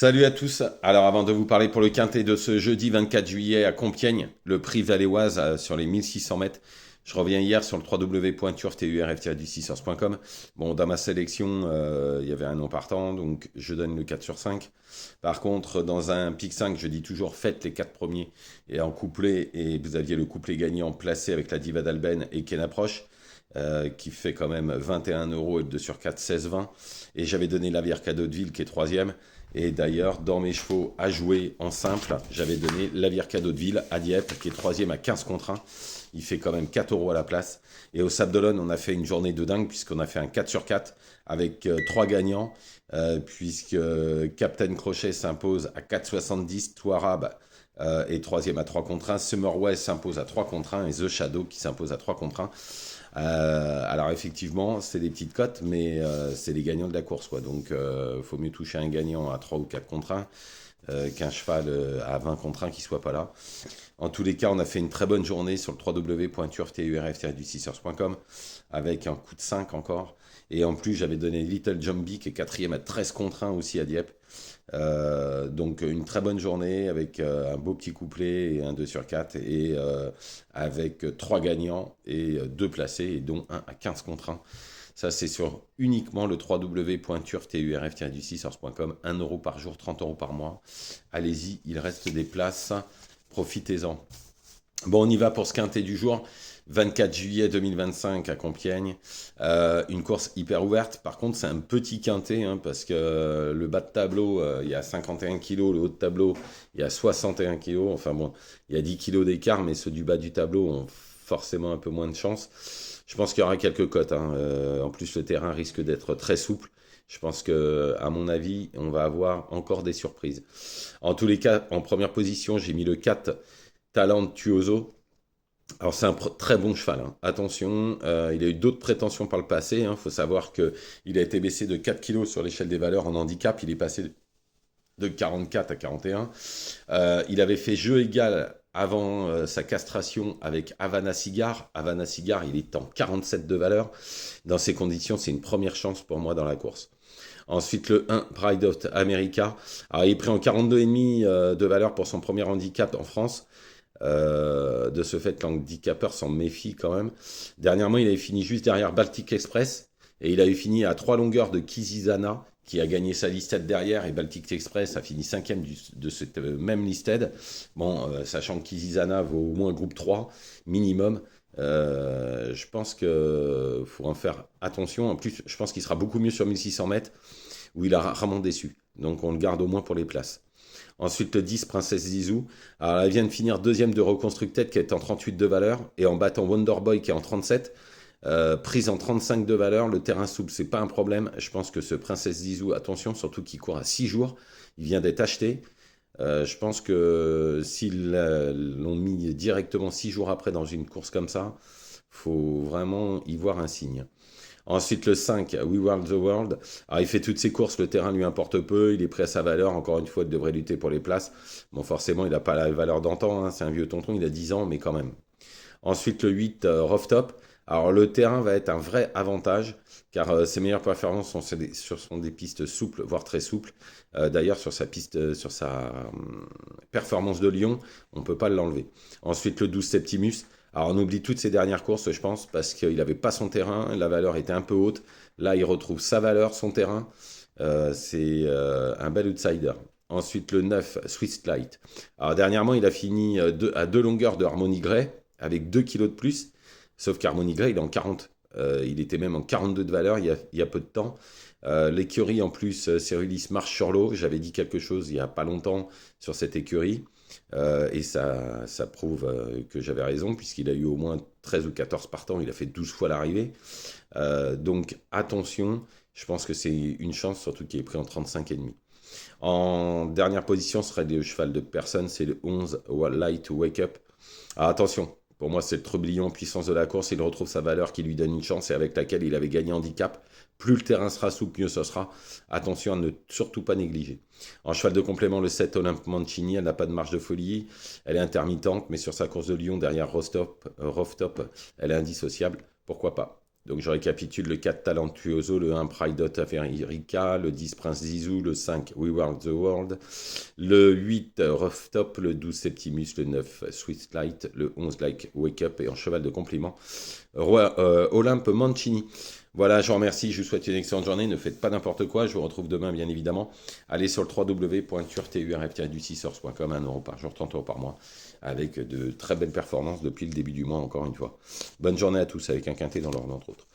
Salut à tous. Alors avant de vous parler pour le quintet de ce jeudi 24 juillet à Compiègne, le prix Valéoise sur les 1600 mètres. Je reviens hier sur le www.turf-du6 Bon, dans ma sélection, il y avait un non partant, donc je donne le 4 sur 5. Par contre, dans un pic 5, je dis toujours faites les 4 premiers et en couplet, et vous aviez le couplet gagnant placé avec la Diva d'Alben et Ken Approche. Qui fait quand même 21 euros et le 2 sur 4, 16,20. Et j'avais donné la Cadeau de Ville qui est troisième. Et d'ailleurs, dans mes chevaux à jouer en simple, j'avais donné la Cadeau de Ville à Dieppe qui est troisième à 15 contre 1. Il fait quand même 4 euros à la place. Et au Sable d'Olonne, on a fait une journée de dingue puisqu'on a fait un 4 sur 4 avec 3 gagnants. Puisque Captain Crochet s'impose à 4,70, Touarab est troisième à 3 contre 1. Summer West s'impose à 3 contre 1 et The Shadow qui s'impose à 3 contre 1. Alors effectivement, c'est des petites cotes, mais c'est les gagnants de la course, quoi. Donc, faut mieux toucher un gagnant à 3 ou 4 contre 1 qu'un cheval à 20 contre 1 qui soit pas là. En tous les cas, on a fait une très bonne journée sur le www.turf-du6ers.com avec un coup de 5 encore. Et en plus, j'avais donné Little Jumpy qui est quatrième à 13 contre 1 aussi à Dieppe. Donc une très bonne journée avec un beau petit couplet et un 2 sur 4 et avec 3 gagnants et 2 placés et dont un à 15 contre 1. Ça c'est sur uniquement le www.turf-du6ers.com. 1 euro par jour, 30 euros par mois. Allez-y, il reste des places, profitez-en. Bon, on y va pour ce quintet du jour. 24 juillet 2025 à Compiègne. Une course hyper ouverte. Par contre, c'est un petit quintet hein, parce que le bas de tableau, il y a 51 kilos. Le haut de tableau, il y a 61 kilos. Enfin bon, il y a 10 kilos d'écart, mais ceux du bas du tableau ont forcément un peu moins de chance. Je pense qu'il y aura quelques cotes. Hein. En plus, le terrain risque d'être très souple. Je pense que, à mon avis, on va avoir encore des surprises. En tous les cas, en première position, j'ai mis le 4 Talent Tuoso. Alors c'est un très bon cheval, hein. Attention, il a eu d'autres prétentions par le passé. Il faut savoir qu'il a été baissé de 4 kilos sur l'échelle des valeurs en handicap. Il est passé de 44 à 41. Il avait fait jeu égal avant sa castration avec Havana Cigar. Havana Cigar, il est en 47 de valeur. Dans ces conditions, c'est une première chance pour moi dans la course. Ensuite, le 1, Pride of America. Alors, il est pris en 42,5 de valeur pour son premier handicap en France. De ce fait, l'handicapeur s'en méfie quand même. Dernièrement, il avait fini juste derrière Baltic Express et il avait fini à 3 longueurs de Kizizana qui a gagné sa listed derrière et Baltic Express a fini 5e de cette même listed. Bon, sachant que Kizizana vaut au moins groupe 3 minimum. Je pense qu'il faut en faire attention. En plus, je pense qu'il sera beaucoup mieux sur 1600 mètres où il a rarement déçu. Donc on le garde au moins pour les places. Ensuite, le 10, Princesse Zizou. Alors, elle vient de finir deuxième de Reconstructed qui est en 38 de valeur et en battant Wonderboy qui est en 37. Prise en 35 de valeur, le terrain souple, c'est pas un problème. Je pense que ce Princesse Zizou, attention, surtout qu'il court à 6 jours, il vient d'être acheté. Je pense que s'ils l'ont mis directement 6 jours après dans une course comme ça, faut vraiment y voir un signe. Ensuite, le 5, We World the World. Alors, il fait toutes ses courses, le terrain lui importe peu, il est prêt à sa valeur. Encore une fois, il devrait lutter pour les places. Bon, forcément, il n'a pas la valeur d'antan, hein, c'est un vieux tonton, il a 10 ans, mais quand même. Ensuite, le 8, Rough Top. Alors, le terrain va être un vrai avantage, car ses meilleures performances sont des pistes souples, voire très souples. D'ailleurs, sur sa piste, sur sa performance de Lyon, on ne peut pas l'enlever. Ensuite, le 12, Septimus. Alors on oublie toutes ses dernières courses, je pense, parce qu'il n'avait pas son terrain, la valeur était un peu haute. Là, il retrouve sa valeur, son terrain. C'est un bel outsider. Ensuite, le 9, Swiss Light. Alors dernièrement, il a fini à 2 longueurs de Harmony Grey, avec 2 kilos de plus. Sauf qu'Harmony Grey, il est en 40. Il était même en 42 de valeur il y a peu de temps. L'écurie, en plus, Cérulis marche sur l'eau. J'avais dit quelque chose il n'y a pas longtemps sur cette écurie. Et ça prouve que j'avais raison, puisqu'il a eu au moins 13 ou 14 partants, il a fait 12 fois l'arrivée. Donc attention, je pense que c'est une chance, surtout qu'il est pris en 35,5. En dernière position, ce serait le cheval de personne, c'est le 11, Light to Wake Up. Alors attention, pour moi c'est le trublion puissance de la course, il retrouve sa valeur qui lui donne une chance et avec laquelle il avait gagné handicap. Plus le terrain sera souple, mieux ce sera. Attention à ne surtout pas négliger. En cheval de complément, le 7 Olympe Mancini, elle n'a pas de marge de folie. Elle est intermittente, mais sur sa course de Lyon, derrière Rough Top, elle est indissociable. Pourquoi pas. Donc je récapitule: le 4 Talentuoso, le 1 Pride of America, le 10 Prince Zizou, le 5 We Were the World, le 8 Rough Top, le 12 Septimus, le 9 Sweet Light, le 11 Like Wake Up et en cheval de compliment, Roi Olympe Mancini. Voilà, je vous remercie, je vous souhaite une excellente journée, ne faites pas n'importe quoi, je vous retrouve demain bien évidemment. Allez sur le www.turturf-du6source.com, 1 euro par jour, 30 euros par mois, avec de très belles performances depuis le début du mois encore une fois. Bonne journée à tous avec un quintet dans l'ordre entre autres.